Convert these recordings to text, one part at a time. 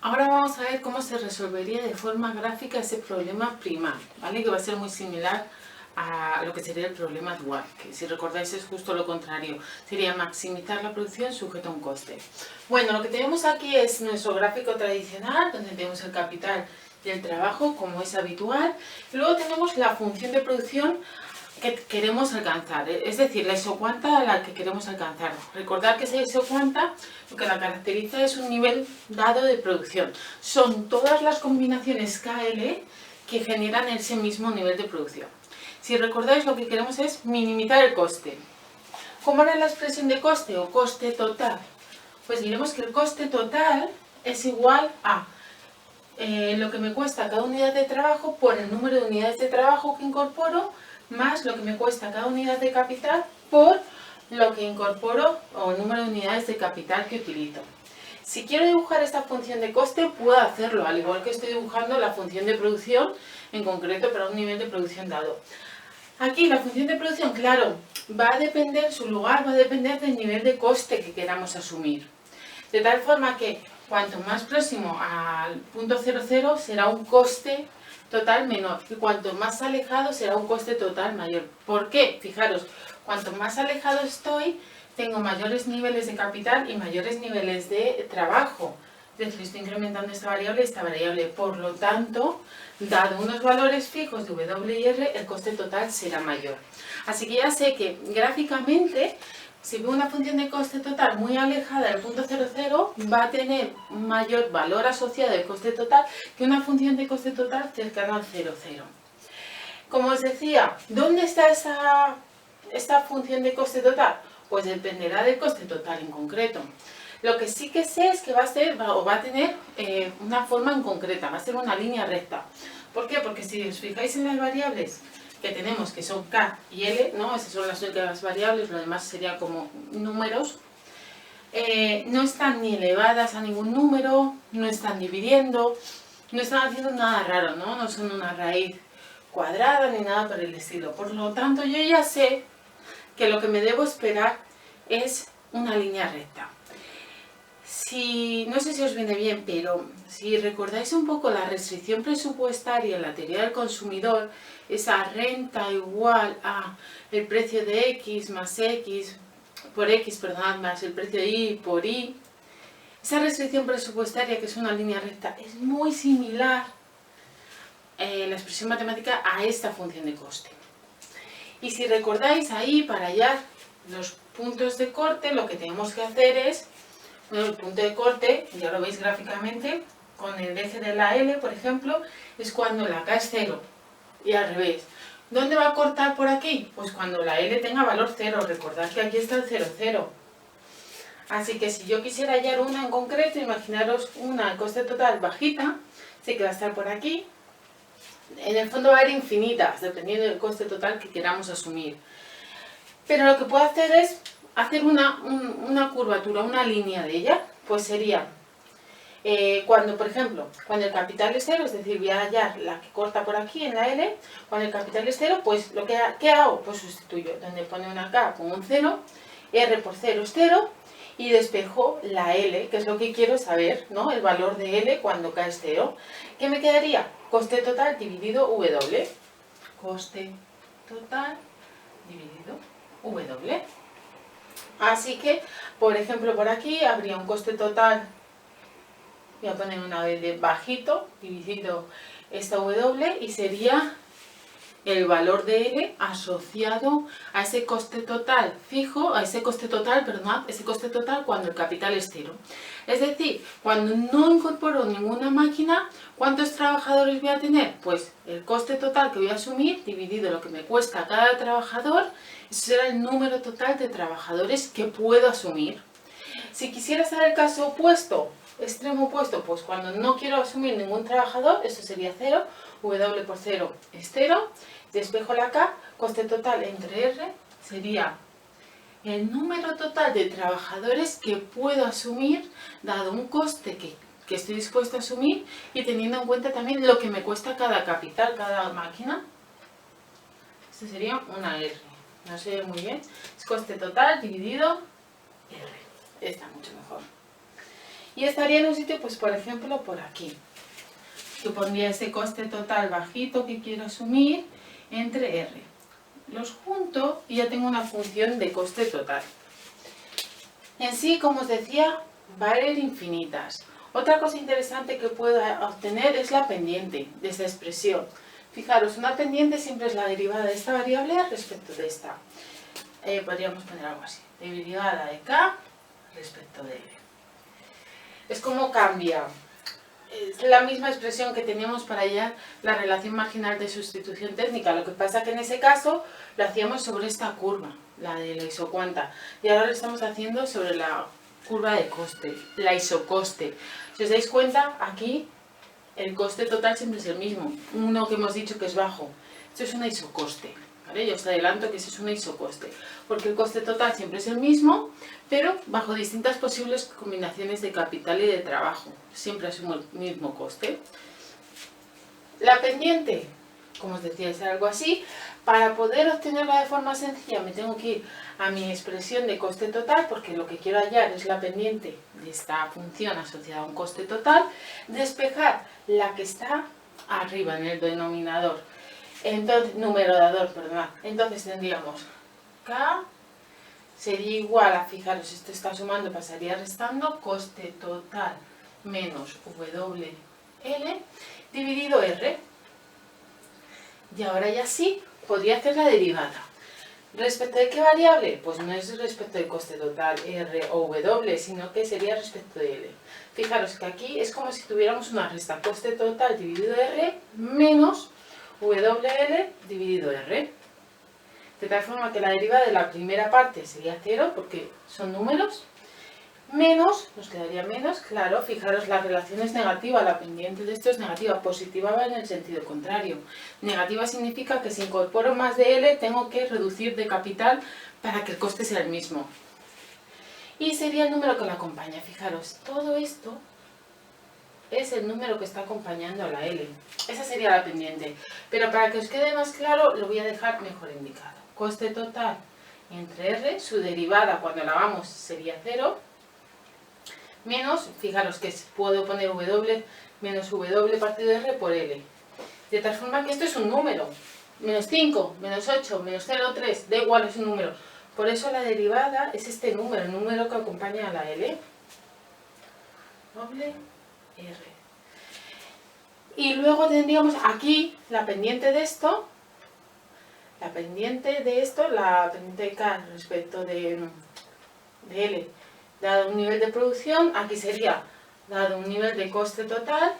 Ahora vamos a ver cómo se resolvería de forma gráfica ese problema primario, ¿vale? Que va a ser muy similar a lo que sería el problema dual, que si recordáis es justo lo contrario, sería maximizar la producción sujeto a un coste. Bueno, lo que tenemos aquí es nuestro gráfico tradicional, donde tenemos el capital y el trabajo, como es habitual, y luego tenemos la función de producción que queremos alcanzar, es decir, la isocuanta a la que queremos alcanzar. Recordad que esa isocuanta lo que la caracteriza es un nivel dado de producción. Son todas las combinaciones KL que generan ese mismo nivel de producción. Si recordáis, lo que queremos es minimizar el coste. ¿Cómo era la expresión de coste o coste total? Pues diremos que el coste total es igual a lo que me cuesta cada unidad de trabajo por el número de unidades de trabajo que incorporo más lo que me cuesta cada unidad de capital por lo que incorporo o el número de unidades de capital que utilizo. Si quiero dibujar esta función de coste, puedo hacerlo, al igual que estoy dibujando la función de producción, en concreto para un nivel de producción dado. Aquí la función de producción, claro, va a depender, su lugar va a depender del nivel de coste que queramos asumir. De tal forma que cuanto más próximo al punto 00 será un coste total menor y cuanto más alejado será un coste total mayor. ¿Por qué? Fijaros, cuanto más alejado estoy, tengo mayores niveles de capital y mayores niveles de trabajo. Es decir, estoy incrementando esta variable. Por lo tanto, dado unos valores fijos de W y R, el coste total será mayor. Así que ya sé que gráficamente, si veo una función de coste total muy alejada del punto 00, va a tener un mayor valor asociado del coste total que una función de coste total cercana al 0,0. Como os decía, ¿dónde está esta función de coste total? Pues dependerá del coste total en concreto. Lo que sí que sé es que va a tener una forma en concreta, va a ser una línea recta. ¿Por qué? Porque si os fijáis en las variables que tenemos, que son K y L, ¿no? Esas son las únicas variables, lo demás sería como números. No están ni elevadas a ningún número, no están dividiendo, no están haciendo nada raro, ¿no? No son una raíz cuadrada ni nada por el estilo. Por lo tanto, yo ya sé que lo que me debo esperar es una línea recta. No sé si os viene bien, pero si recordáis un poco la restricción presupuestaria en la teoría del consumidor, esa renta igual a el precio de X más X por X, perdón, más el precio de Y por Y, esa restricción presupuestaria, que es una línea recta, es muy similar en la expresión matemática a esta función de coste. Y si recordáis ahí, para hallar los puntos de corte, lo que tenemos que hacer es, bueno, el punto de corte, ya lo veis gráficamente, con el eje de la L, por ejemplo, es cuando la K es 0, y al revés. ¿Dónde va a cortar por aquí? Pues cuando la L tenga valor 0, recordad que aquí está el 0, 0. Así que si yo quisiera hallar una en concreto, imaginaros una coste total bajita, sé que va a estar por aquí. En el fondo va a haber infinitas, dependiendo del coste total que queramos asumir. Pero lo que puedo hacer es hacer una curvatura, una línea de ella. Pues sería, cuando, por ejemplo, cuando el capital es 0, es decir, voy a hallar la que corta por aquí en la L, cuando el capital es 0, pues ¿qué hago? Pues sustituyo. Donde pone una K con un 0, R por 0 es 0, y despejo la L, que es lo que quiero saber, ¿no? El valor de L cuando K es 0. ¿Qué me quedaría? Coste total dividido W. Coste total dividido W. Así que, por ejemplo, por aquí habría un coste total, voy a poner una vez de bajito, dividido esta W, y sería el valor de L asociado a ese coste total fijo, ese coste total cuando el capital es 0. Es decir, cuando no incorporo ninguna máquina, ¿cuántos trabajadores voy a tener? Pues el coste total que voy a asumir dividido lo que me cuesta cada trabajador, eso será el número total de trabajadores que puedo asumir. Si quisiera hacer el caso opuesto, extremo opuesto, pues cuando no quiero asumir ningún trabajador, esto sería 0, W por 0 es 0, despejo la K, coste total entre R sería el número total de trabajadores que puedo asumir, dado un coste que estoy dispuesto a asumir y teniendo en cuenta también lo que me cuesta cada capital, cada máquina. Esto sería una R, no se ve muy bien, es coste total dividido R, está mucho mejor. Y estaría en un sitio, pues por ejemplo, por aquí. Yo pondría ese coste total bajito que quiero asumir entre R. Los junto y ya tengo una función de coste total. En sí, como os decía, va a haber infinitas. Otra cosa interesante que puedo obtener es la pendiente de esta expresión. Fijaros, una pendiente siempre es la derivada de esta variable respecto de esta. Podríamos poner algo así, derivada de k respecto de l. Es como cambia. Es la misma expresión que teníamos para hallar la relación marginal de sustitución técnica. Lo que pasa que en ese caso lo hacíamos sobre esta curva, la de la isocuanta. Y ahora lo estamos haciendo sobre la curva de coste, la isocoste. Si os dais cuenta, aquí el coste total siempre es el mismo. Uno que hemos dicho que es bajo. Esto es una isocoste. ¿Vale? Yo os adelanto que eso es una isocoste, porque el coste total siempre es el mismo, pero bajo distintas posibles combinaciones de capital y de trabajo. Siempre asumo el mismo coste. La pendiente, como os decía, es algo así. Para poder obtenerla de forma sencilla me tengo que ir a mi expresión de coste total, porque lo que quiero hallar es la pendiente de esta función asociada a un coste total. Despejar la que está arriba en el denominador. Entonces, numerador, perdón. Entonces tendríamos K sería igual a, fijaros, esto está sumando, pasaría restando, coste total menos WL dividido R. Y ahora ya sí, podría hacer la derivada. ¿Respecto de qué variable? Pues no es respecto del coste total R o W, sino que sería respecto de L. Fijaros que aquí es como si tuviéramos una resta, coste total dividido R menos WL dividido R. De tal forma que la derivada de la primera parte sería 0, porque son números, menos, nos quedaría menos, claro, fijaros, la relación es negativa, la pendiente de esto es negativa, positiva va en el sentido contrario. Negativa significa que si incorporo más de L, tengo que reducir de capital para que el coste sea el mismo. Y sería el número que lo acompaña, fijaros, todo esto es el número que está acompañando a la L. Esa sería la pendiente. Pero para que os quede más claro, lo voy a dejar mejor indicado. Coste total entre R, su derivada cuando la hagamos sería 0, menos, fijaros que puedo poner W menos W partido de R por L. De tal forma que esto es un número. Menos 5, menos 8, menos 0,3, da igual, es un número. Por eso la derivada es este número, el número que acompaña a la L. Doble R. Y luego tendríamos aquí la pendiente de esto, la pendiente de K respecto de L, dado un nivel de producción, aquí sería, dado un nivel de coste total,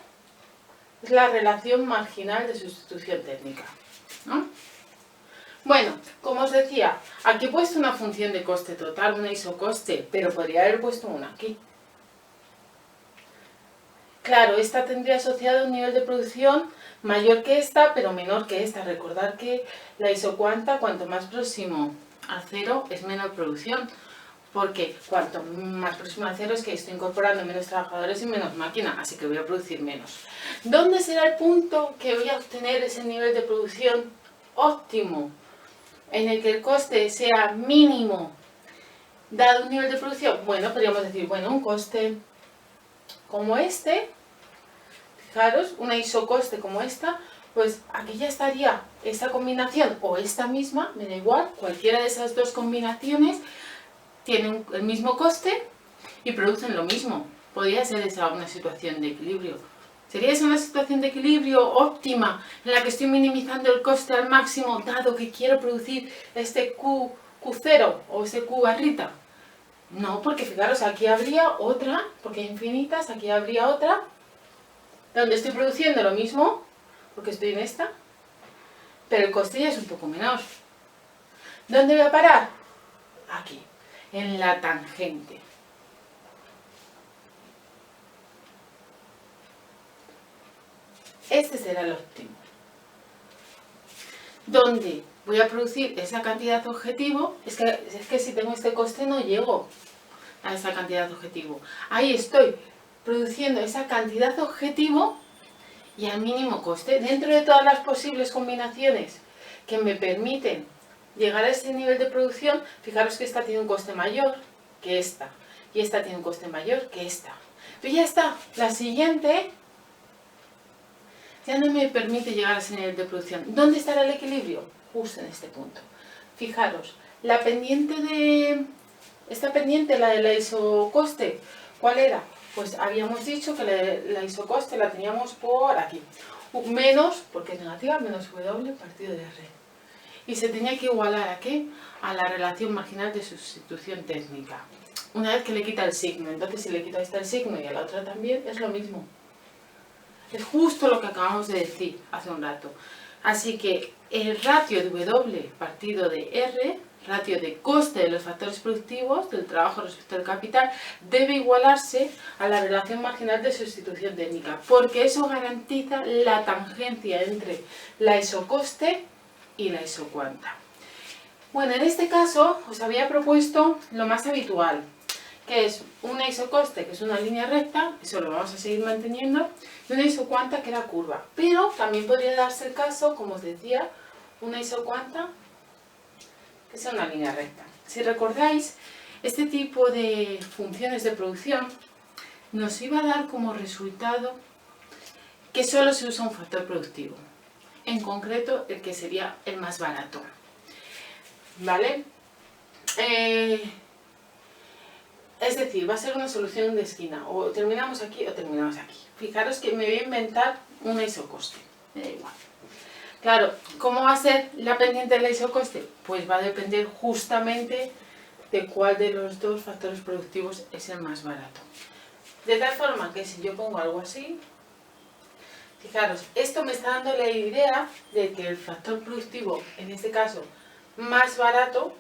es la relación marginal de sustitución técnica, ¿no? Bueno, como os decía, aquí he puesto una función de coste total, una isocoste, pero podría haber puesto una aquí. Claro, esta tendría asociado un nivel de producción mayor que esta, pero menor que esta. Recordad que la isocuanta, cuanto más próximo a 0, es menor producción. Porque cuanto más próximo a 0 es que estoy incorporando menos trabajadores y menos máquina, así que voy a producir menos. ¿Dónde será el punto que voy a obtener ese nivel de producción óptimo? En el que el coste sea mínimo, dado un nivel de producción. Bueno, podríamos decir, bueno, un coste como este, fijaros, una isocoste como esta, pues aquí ya estaría esta combinación o esta misma, me da igual, cualquiera de esas dos combinaciones tienen el mismo coste y producen lo mismo. Podría ser esa una situación de equilibrio. ¿Sería esa una situación de equilibrio óptima en la que estoy minimizando el coste al máximo dado que quiero producir este Q0 o este Q barrita? No, porque fijaros, aquí habría otra, porque hay infinitas, aquí habría otra, donde estoy produciendo lo mismo, porque estoy en esta, pero el coste ya es un poco menor. ¿Dónde voy a parar? Aquí, en la tangente. Este será el óptimo. ¿Dónde voy a producir esa cantidad objetivo? Es que si tengo este coste no llego a esa cantidad objetivo. Ahí estoy produciendo esa cantidad objetivo y al mínimo coste. Dentro de todas las posibles combinaciones que me permiten llegar a ese nivel de producción, fijaros que esta tiene un coste mayor que esta y esta tiene un coste mayor que esta. Pero ya está, la siguiente ya no me permite llegar a ese nivel de producción. ¿Dónde estará el equilibrio? Justo en este punto. Fijaros, la pendiente de... Esta pendiente, la de la isocoste, ¿cuál era? Pues habíamos dicho que la isocoste la teníamos por aquí. Menos, porque es negativa, menos W partido de R. Y se tenía que igualar ¿a qué? A la relación marginal de sustitución técnica. Una vez que le quita el signo, entonces si le quito a esta el signo y a la otra también, es lo mismo. Es justo lo que acabamos de decir hace un rato. Así que el ratio de W partido de R, ratio de coste de los factores productivos del trabajo respecto al capital, debe igualarse a la relación marginal de sustitución técnica, porque eso garantiza la tangencia entre la isocoste y la isocuanta. Bueno, en este caso os había propuesto lo más habitual, que es una isocoste, que es una línea recta, eso lo vamos a seguir manteniendo, y una isocuanta, que era curva. Pero también podría darse el caso, como os decía, una isocuanta que sea una línea recta. Si recordáis, este tipo de funciones de producción nos iba a dar como resultado que solo se usa un factor productivo, en concreto el que sería el más barato. ¿Vale? Es decir, va a ser una solución de esquina, o terminamos aquí o terminamos aquí. Fijaros que me voy a inventar una isocoste, me da igual. Claro, ¿cómo va a ser la pendiente de la isocoste? Pues va a depender justamente de cuál de los dos factores productivos es el más barato. De tal forma que si yo pongo algo así, fijaros, esto me está dando la idea de que el factor productivo, en este caso más barato,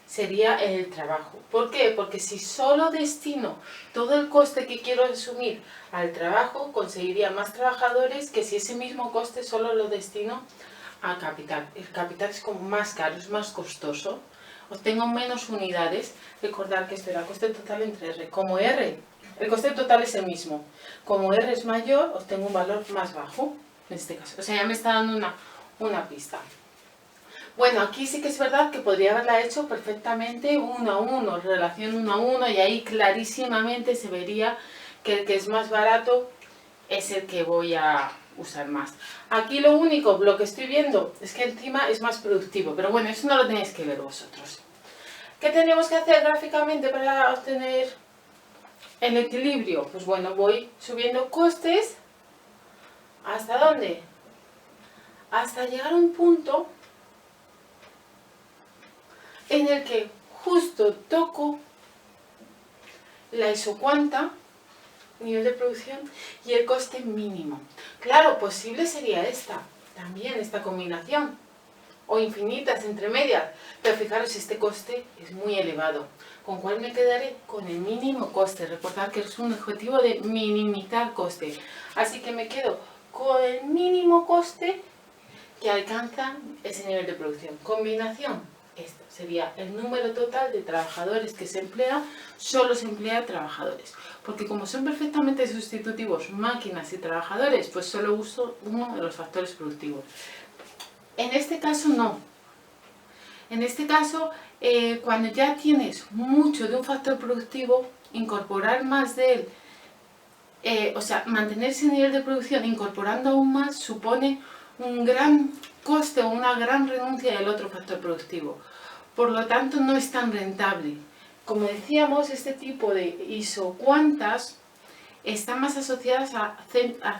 sería el trabajo. ¿Por qué? Porque si solo destino todo el coste que quiero asumir al trabajo, conseguiría más trabajadores que si ese mismo coste solo lo destino a capital. El capital es como más caro, es más costoso. Obtengo menos unidades. Recordar que esto era coste total entre R. Como R, el coste total es el mismo. Como R es mayor, obtengo un valor más bajo, en este caso. O sea, ya me está dando una pista. Bueno, aquí sí que es verdad que podría haberla hecho perfectamente 1 a 1, relación 1 a 1, y ahí clarísimamente se vería que el que es más barato es el que voy a usar más. Aquí lo único, lo que estoy viendo, es que encima es más productivo, pero bueno, eso no lo tenéis que ver vosotros. ¿Qué tenemos que hacer gráficamente para obtener el equilibrio? Pues bueno, voy subiendo costes, ¿hasta dónde? Hasta llegar a un punto en el que justo toco la isocuanta, nivel de producción, y el coste mínimo. Claro, posible sería también esta combinación, o infinitas entre medias, pero fijaros, este coste es muy elevado. ¿Con cuál me quedaré? Con el mínimo coste. Recordad que es un objetivo de minimizar coste. Así que me quedo con el mínimo coste que alcanza ese nivel de producción. Combinación. Esto sería el número total de trabajadores que se emplea, solo se emplea trabajadores. Porque como son perfectamente sustitutivos máquinas y trabajadores, pues solo uso uno de los factores productivos. En este caso no. En este caso, cuando ya tienes mucho de un factor productivo, incorporar más de él, o sea, mantener ese nivel de producción incorporando aún más, supone un gran coste o una gran renuncia del otro factor productivo. Por lo tanto, no es tan rentable. Como decíamos, este tipo de isocuantas están más asociadas a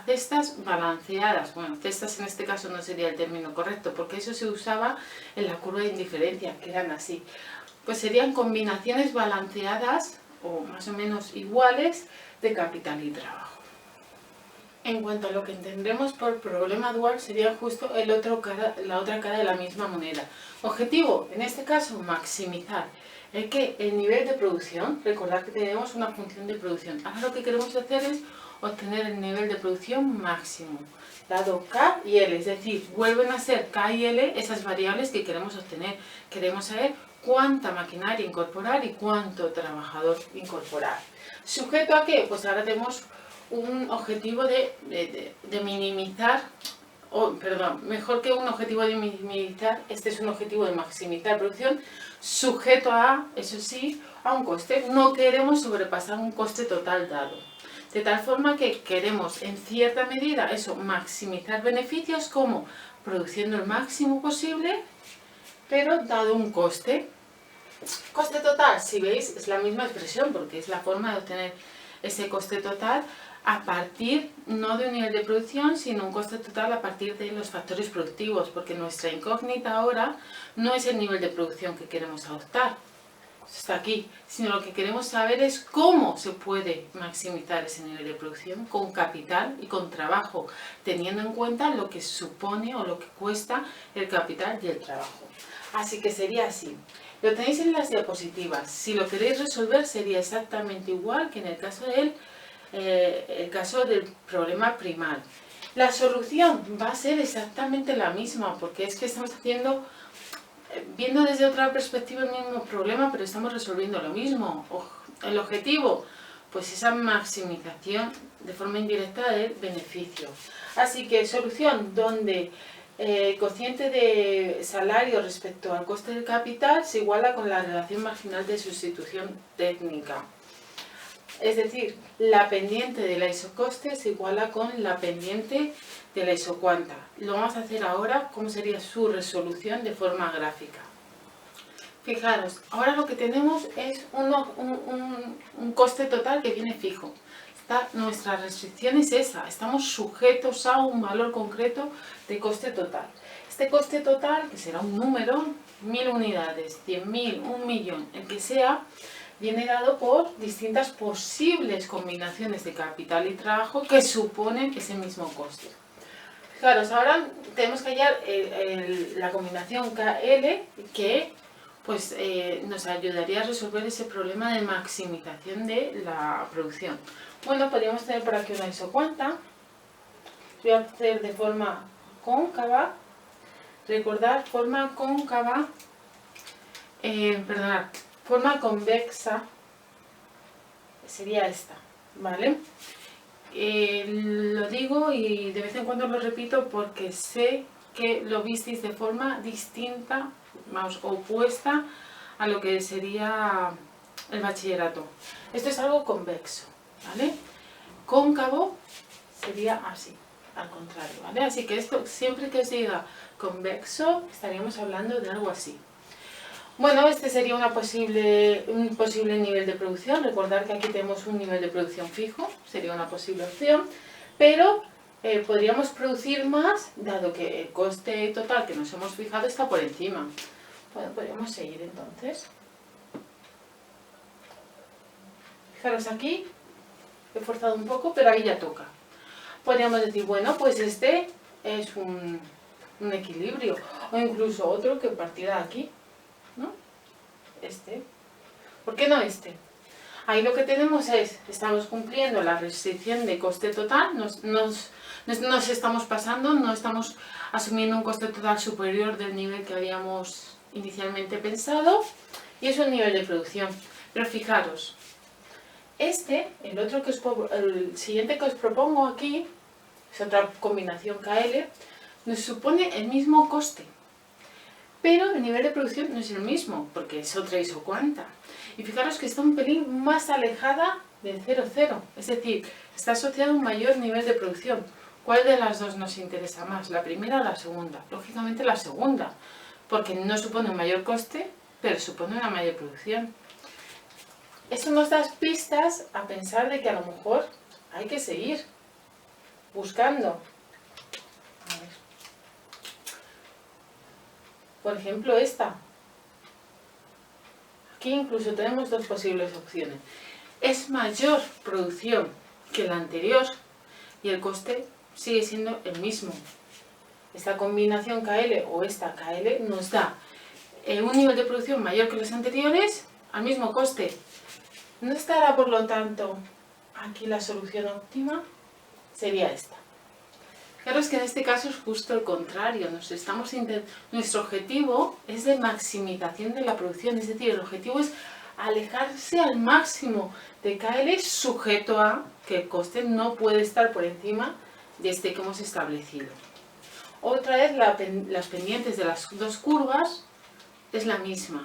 cestas balanceadas. Bueno, cestas en este caso no sería el término correcto, porque eso se usaba en la curva de indiferencia, que eran así. Pues serían combinaciones balanceadas o más o menos iguales de capital y trabajo. En cuanto a lo que entendemos por problema dual, sería justo la otra cara de la misma moneda. Objetivo, en este caso, maximizar el nivel de producción. Recordad que tenemos una función de producción. Ahora lo que queremos hacer es obtener el nivel de producción máximo, dado K y L, es decir, vuelven a ser K y L esas variables que queremos obtener. Queremos saber cuánta maquinaria incorporar y cuánto trabajador incorporar. ¿Sujeto a qué? Pues ahora tenemos un objetivo de minimizar mejor que un objetivo de minimizar, este es un objetivo de maximizar producción, sujeto a, eso sí, a un coste. No queremos sobrepasar un coste total dado. De tal forma que queremos, en cierta medida, eso, maximizar beneficios, como produciendo el máximo posible, pero dado un coste. Coste total, si veis, es la misma expresión, porque es la forma de obtener ese coste total a partir, no de un nivel de producción, sino un coste total a partir de los factores productivos, porque nuestra incógnita ahora no es el nivel de producción que queremos adoptar, está aquí, sino lo que queremos saber es cómo se puede maximizar ese nivel de producción con capital y con trabajo, teniendo en cuenta lo que supone o lo que cuesta el capital y el trabajo. Así que sería así. Lo tenéis en las diapositivas. Si lo queréis resolver sería exactamente igual que en el caso del problema primal. La solución va a ser exactamente la misma, porque es que estamos viendo desde otra perspectiva el mismo problema, pero estamos resolviendo lo mismo. El objetivo, pues esa maximización de forma indirecta del beneficio. Así que solución donde cociente de salario respecto al coste del capital se iguala con la relación marginal de sustitución técnica. Es decir, la pendiente de la isocoste se iguala con la pendiente de la isocuanta. Lo vamos a hacer ahora, cómo sería su resolución de forma gráfica. Fijaros, ahora lo que tenemos es un coste total que viene fijo. Nuestra restricción es esa, estamos sujetos a un valor concreto de coste total. Este coste total, que será un número, 1000 unidades, 100.000, 1.000.000, el que sea, viene dado por distintas posibles combinaciones de capital y trabajo que suponen ese mismo coste. Fijaros, ahora tenemos que hallar la combinación KL que pues, nos ayudaría a resolver ese problema de maximización de la producción. Bueno, podríamos tener por aquí una isocuanta. Voy a hacer de forma cóncava. Recordad, forma cóncava, forma convexa sería esta, ¿vale? Lo digo y de vez en cuando lo repito porque sé que lo visteis de forma distinta, vamos, opuesta a lo que sería el bachillerato. Esto es algo convexo, ¿vale? Cóncavo sería así, al contrario, ¿vale? Así que esto, siempre que os diga convexo, estaríamos hablando de algo así. Bueno, este sería un posible nivel de producción. Recordar que aquí tenemos un nivel de producción fijo, sería una posible opción, pero podríamos producir más, dado que el coste total que nos hemos fijado está por encima. Bueno, podríamos seguir entonces. Fijaros aquí, he forzado un poco, pero ahí ya toca. Podríamos decir, bueno, pues este es un equilibrio, o incluso otro que partiera de aquí, ¿no? Este. ¿Por qué no este? Ahí lo que tenemos es, estamos cumpliendo la restricción de coste total, nos estamos pasando, no estamos asumiendo un coste total superior del nivel que habíamos inicialmente pensado, y es un nivel de producción. Pero fijaros, el siguiente que os propongo aquí, es otra combinación KL, nos supone el mismo coste, pero el nivel de producción no es el mismo, porque es otra isocuanta. Y fijaros que está un pelín más alejada del 0,0, es decir, está asociado a un mayor nivel de producción. ¿Cuál de las dos nos interesa más, la primera o la segunda? Lógicamente la segunda, porque no supone un mayor coste, pero supone una mayor producción. Eso nos da pistas a pensar de que a lo mejor hay que seguir buscando. A ver. Por ejemplo, esta. Aquí incluso tenemos dos posibles opciones. Es mayor producción que la anterior y el coste sigue siendo el mismo. Esta combinación KL o esta KL nos da un nivel de producción mayor que los anteriores al mismo coste. ¿No estará, por lo tanto, aquí la solución óptima? Sería esta. Fijaros que en este caso es justo el contrario. Nuestro objetivo es de maximización de la producción, es decir, el objetivo es alejarse al máximo de KL sujeto a que el coste no puede estar por encima de este que hemos establecido. Otra vez las pendientes de las dos curvas es la misma,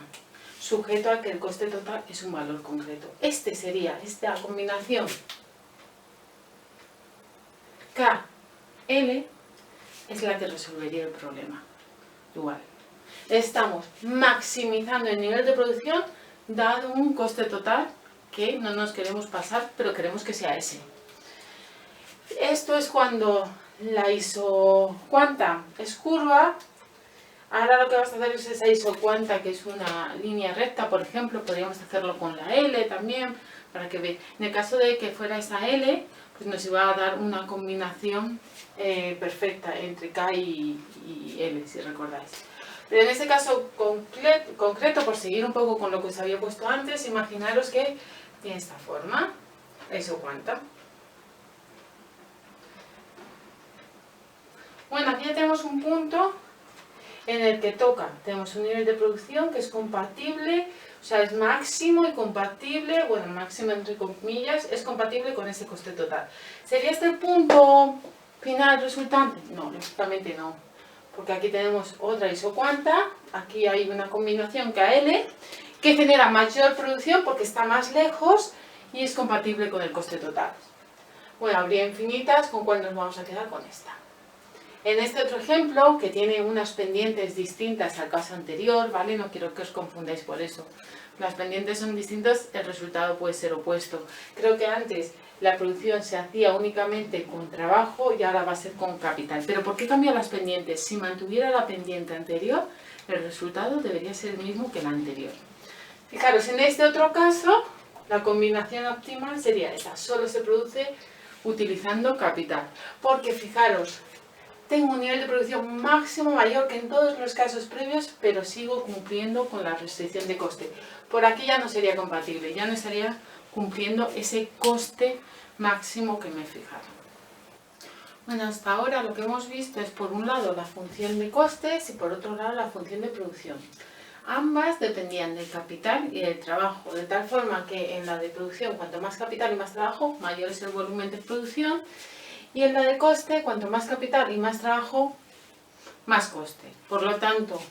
sujeto a que el coste total es un valor concreto. Sería esta combinación KL es la que resolvería el problema dual. Estamos maximizando el nivel de producción dado un coste total que no nos queremos pasar, pero queremos que sea ese. Esto es cuando la isocuanta es curva. Ahora lo que vamos a hacer es esa isocuanta que es una línea recta, por ejemplo, podríamos hacerlo con la L también, para que vean. En el caso de que fuera esa L, pues nos iba a dar una combinación perfecta entre K y L, si recordáis. Pero en este caso concreto, por seguir un poco con lo que os había puesto antes, imaginaros que tiene esta forma, la isocuanta. Bueno, aquí ya tenemos un punto en el que tenemos un nivel de producción que es compatible, o sea, es máximo y compatible, bueno, máximo entre comillas, es compatible con ese coste total. ¿Sería este el punto final resultante? No, lógicamente no, porque aquí tenemos otra isocuanta, aquí hay una combinación KL que genera mayor producción porque está más lejos y es compatible con el coste total. Bueno, habría infinitas, ¿con cuál nos vamos a quedar? Con esta. En este otro ejemplo, que tiene unas pendientes distintas al caso anterior, ¿vale? No quiero que os confundáis por eso. Las pendientes son distintas, el resultado puede ser opuesto. Creo que antes la producción se hacía únicamente con trabajo y ahora va a ser con capital. ¿Pero por qué cambian las pendientes? Si mantuviera la pendiente anterior, el resultado debería ser el mismo que el anterior. Fijaros, en este otro caso, la combinación óptima sería esa. Solo se produce utilizando capital. Porque fijaros, tengo un nivel de producción máximo mayor que en todos los casos previos, pero sigo cumpliendo con la restricción de coste. Por aquí ya no sería compatible, ya no estaría cumpliendo ese coste máximo que me he fijado. Bueno, hasta ahora lo que hemos visto es por un lado la función de costes y por otro lado la función de producción. Ambas dependían del capital y del trabajo, de tal forma que en la de producción, cuanto más capital y más trabajo, mayor es el volumen de producción. Y en la de coste, cuanto más capital y más trabajo, más coste. Por lo tanto,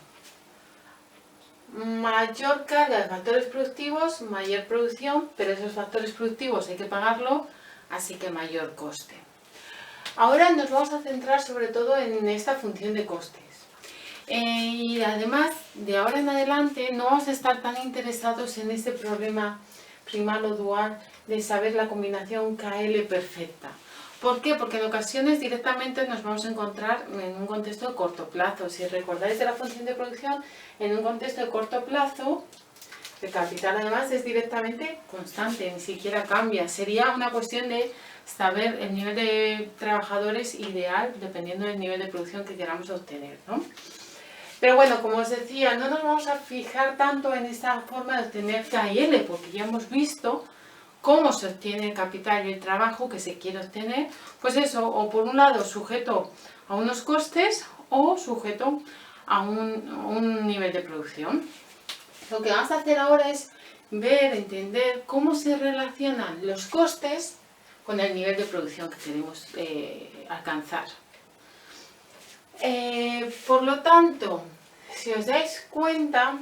mayor carga de factores productivos, mayor producción, pero esos factores productivos hay que pagarlo, así que mayor coste. Ahora nos vamos a centrar sobre todo en esta función de costes. Y además, de ahora en adelante, no vamos a estar tan interesados en este problema primal o dual de saber la combinación KL perfecta. ¿Por qué? Porque en ocasiones directamente nos vamos a encontrar en un contexto de corto plazo. Si recordáis de la función de producción, en un contexto de corto plazo, el capital además es directamente constante, ni siquiera cambia. Sería una cuestión de saber el nivel de trabajadores ideal dependiendo del nivel de producción que queramos obtener, ¿no? Pero bueno, como os decía, no nos vamos a fijar tanto en esta forma de obtener KL, porque ya hemos visto cómo se obtiene el capital y el trabajo que se quiere obtener, pues eso, o por un lado sujeto a unos costes o sujeto a un nivel de producción. Lo que vamos a hacer ahora es ver, entender cómo se relacionan los costes con el nivel de producción que queremos alcanzar. Por lo tanto, si os dais cuenta,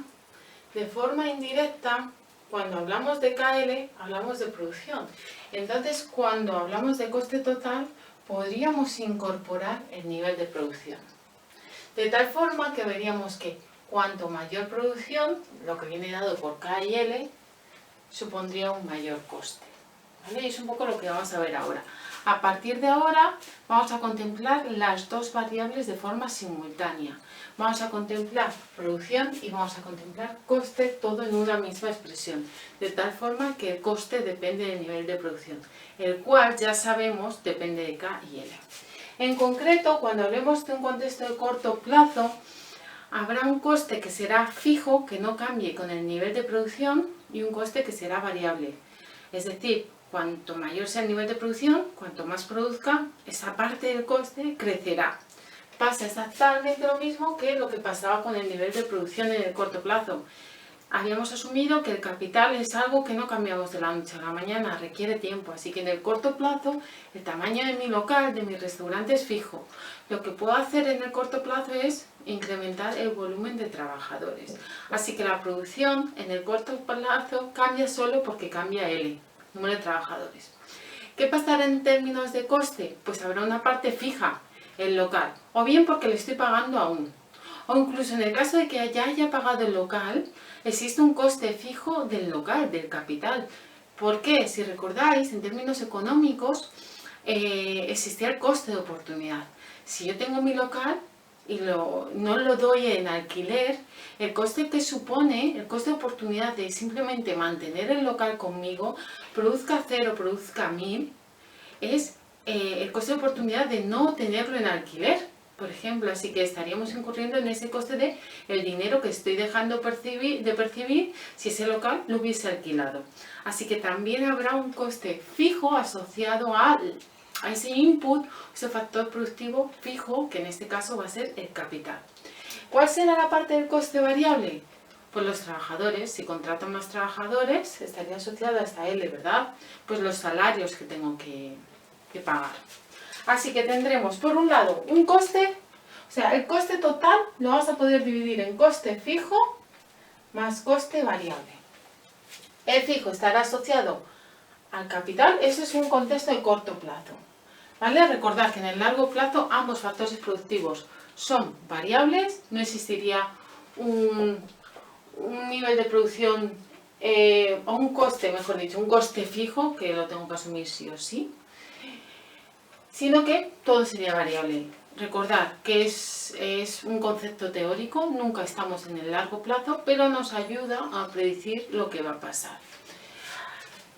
de forma indirecta, cuando hablamos de KL, hablamos de producción. Entonces, cuando hablamos de coste total, podríamos incorporar el nivel de producción. De tal forma que veríamos que cuanto mayor producción, lo que viene dado por K y L, supondría un mayor coste. ¿Vale? Y es un poco lo que vamos a ver ahora. A partir de ahora vamos a contemplar las dos variables de forma simultánea. Vamos a contemplar producción y vamos a contemplar coste, todo en una misma expresión. De tal forma que el coste depende del nivel de producción, el cual ya sabemos depende de K y L. En concreto, cuando hablemos de un contexto de corto plazo, habrá un coste que será fijo, que no cambie con el nivel de producción, y un coste que será variable. Es decir, cuanto mayor sea el nivel de producción, cuanto más produzca, esa parte del coste crecerá. Pasa exactamente lo mismo que lo que pasaba con el nivel de producción en el corto plazo. habíamos asumido que el capital es algo que no cambiamos de la noche a la mañana, requiere tiempo, así que en el corto plazo el tamaño de mi local, de mi restaurante es fijo. Lo que puedo hacer en el corto plazo es incrementar el volumen de trabajadores. Así que la producción en el corto plazo cambia solo porque cambia el número de trabajadores. ¿Qué pasará en términos de coste? Pues habrá una parte fija, el local, o bien porque le estoy pagando aún. O incluso en el caso de que ya haya pagado el local, existe un coste fijo del local, del capital. ¿Por qué? Si recordáis, en términos económicos, existía el coste de oportunidad. Si yo tengo mi local y no lo doy en alquiler, el coste que supone, el coste de oportunidad de simplemente mantener el local conmigo, produzca 0, produzca 1000, es el coste de oportunidad de no tenerlo en alquiler, por ejemplo. Así que estaríamos incurriendo en ese coste de el dinero que estoy dejando de percibir si ese local lo hubiese alquilado. Así que también habrá un coste fijo asociado a ese input, ese factor productivo fijo, que en este caso va a ser el capital. ¿Cuál será la parte del coste variable? Pues los trabajadores. Si contrato más trabajadores, estaría asociado a esta L, ¿verdad? Pues los salarios que tengo que pagar. Así que tendremos por un lado un coste, o sea, el coste total lo vas a poder dividir en coste fijo más coste variable. El fijo estará asociado al capital, eso es un contexto de corto plazo. ¿Vale? Recordad que en el largo plazo ambos factores productivos son variables, no existiría un nivel de producción o un coste, mejor dicho, un coste fijo que lo tengo que asumir sí o sí, sino que todo sería variable. Recordad que es un concepto teórico, nunca estamos en el largo plazo, pero nos ayuda a predecir lo que va a pasar.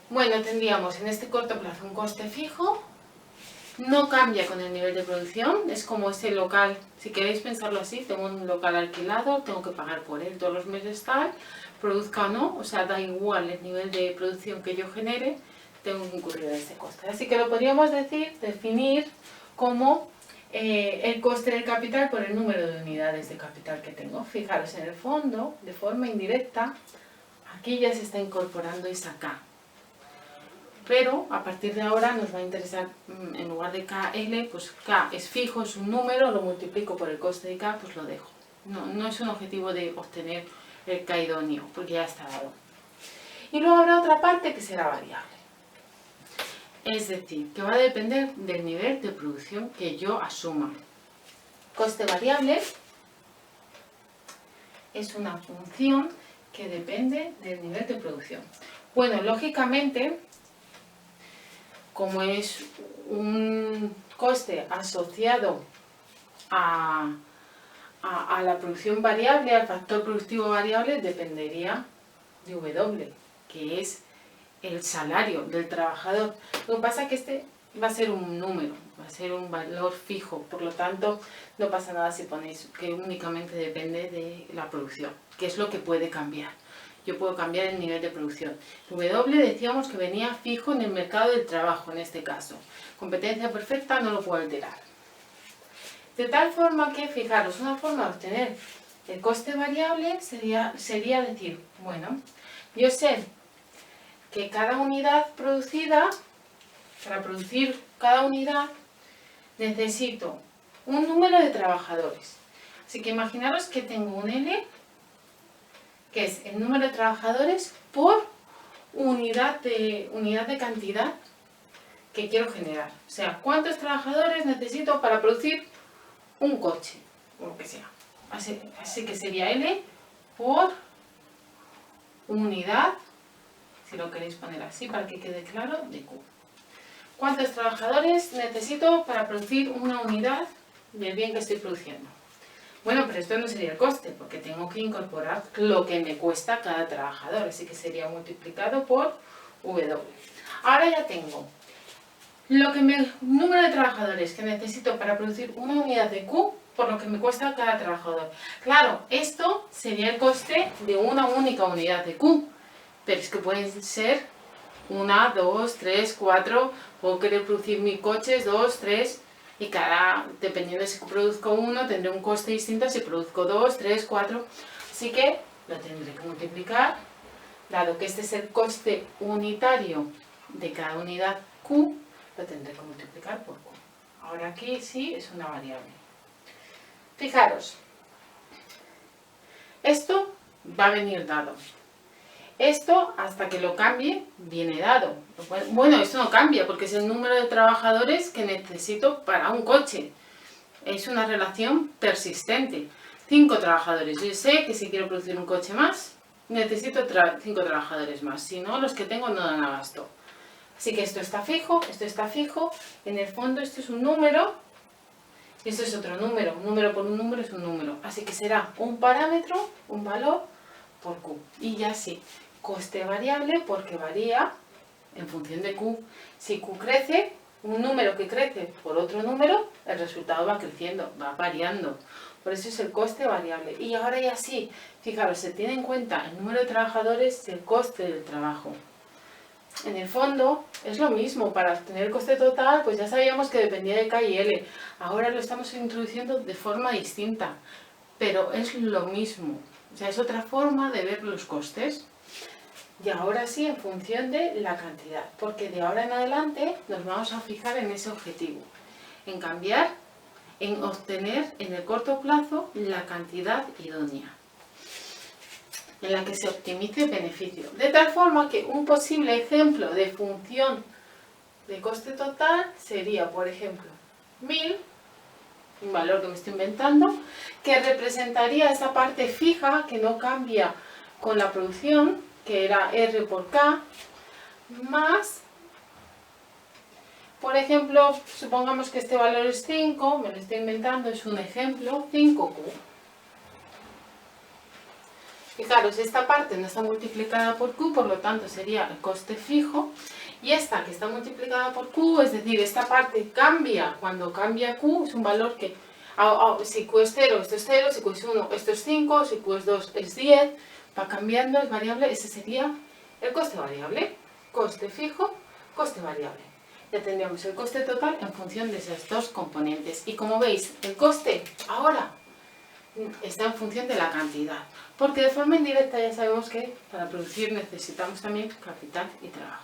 Bueno, tendríamos en este corto plazo un coste fijo, no cambia con el nivel de producción, es como ese local, si queréis pensarlo así, tengo un local alquilado, tengo que pagar por él todos los meses tal, produzca o no, o sea, da igual el nivel de producción que yo genere, tengo que incurrir en ese coste. Así que lo podríamos definir como el coste del capital por el número de unidades de capital que tengo. Fijaros, en el fondo, de forma indirecta, aquí ya se está incorporando esa K. Pero a partir de ahora nos va a interesar, en lugar de KL, pues K es fijo, es un número, lo multiplico por el coste de K, pues lo dejo. No es un objetivo de obtener el K idóneo, porque ya está dado. Y luego habrá otra parte que será variable. Es decir, que va a depender del nivel de producción que yo asuma. Coste variable es una función que depende del nivel de producción. Bueno, lógicamente, como es un coste asociado a la producción variable, al factor productivo variable, dependería de W, que es el salario del trabajador. Lo que pasa es que este va a ser un número, va a ser un valor fijo, por lo tanto no pasa nada si ponéis que únicamente depende de la producción, que es lo que puede cambiar. Yo puedo cambiar el nivel de producción. W decíamos que venía fijo en el mercado del trabajo, en este caso. Competencia perfecta no lo puedo alterar. De tal forma que, fijaros, una forma de obtener el coste variable sería decir, bueno, yo sé que cada unidad producida, para producir cada unidad, necesito un número de trabajadores. Así que imaginaros que tengo un L, que es el número de trabajadores por unidad de cantidad que quiero generar. O sea, ¿cuántos trabajadores necesito para producir un coche? O lo que sea. Así que sería L por unidad, si lo queréis poner así para que quede claro, de Q. ¿Cuántos trabajadores necesito para producir una unidad del bien que estoy produciendo? Bueno, pero esto no sería el coste, porque tengo que incorporar lo que me cuesta cada trabajador, así que sería multiplicado por W. Ahora ya tengo número de trabajadores que necesito para producir una unidad de Q por lo que me cuesta cada trabajador. Claro, esto sería el coste de una única unidad de Q, pero es que pueden ser 1, 2, 3, 4, puedo querer producir 1000 coches, 2, 3, y dependiendo de si produzco uno, tendré un coste distinto si produzco 2, 3, 4. Así que lo tendré que multiplicar, dado que este es el coste unitario de cada unidad Q, lo tendré que multiplicar por Q. Ahora aquí sí es una variable. Fijaros, esto va a venir dado. Esto, hasta que lo cambie, viene dado. Bueno, esto no cambia porque es el número de trabajadores que necesito para un coche. Es una relación persistente. 5 trabajadores. Yo sé que si quiero producir un coche más, necesito 5 trabajadores más. Si no, los que tengo no dan abasto. Así que esto está fijo, esto está fijo. En el fondo esto es un número y esto es otro número. Un número por un número es un número. Así que será un parámetro, un valor por Q. Y ya sí, coste variable porque varía en función de Q. Si Q crece, un número que crece por otro número, el resultado va creciendo, va variando. Por eso es el coste variable. Y ahora ya sí, fijaros, se tiene en cuenta el número de trabajadores y el coste del trabajo. En el fondo es lo mismo, para obtener el coste total pues ya sabíamos que dependía de K y L. Ahora lo estamos introduciendo de forma distinta, pero es lo mismo. O sea, es otra forma de ver los costes. Y ahora sí, en función de la cantidad, porque de ahora en adelante nos vamos a fijar en ese objetivo, en cambiar, en obtener en el corto plazo la cantidad idónea, en la que se optimice el beneficio. De tal forma que un posible ejemplo de función de coste total sería, por ejemplo, 1000, un valor que me estoy inventando, que representaría esa parte fija que no cambia con la producción, que era R por K, más, por ejemplo, supongamos que este valor es 5, me lo estoy inventando, es un ejemplo, 5Q. Fijaros, esta parte no está multiplicada por Q, por lo tanto sería el coste fijo, y esta que está multiplicada por Q, es decir, esta parte cambia cuando cambia Q, es un valor que, si Q es 0, esto es 0, si Q es 1, esto es 5, si Q es 2, es 10, va cambiando, es variable, ese sería el coste variable, coste fijo, coste variable. Ya tendríamos el coste total en función de esas dos componentes. Y como veis, el coste ahora está en función de la cantidad, porque de forma indirecta ya sabemos que para producir necesitamos también capital y trabajo.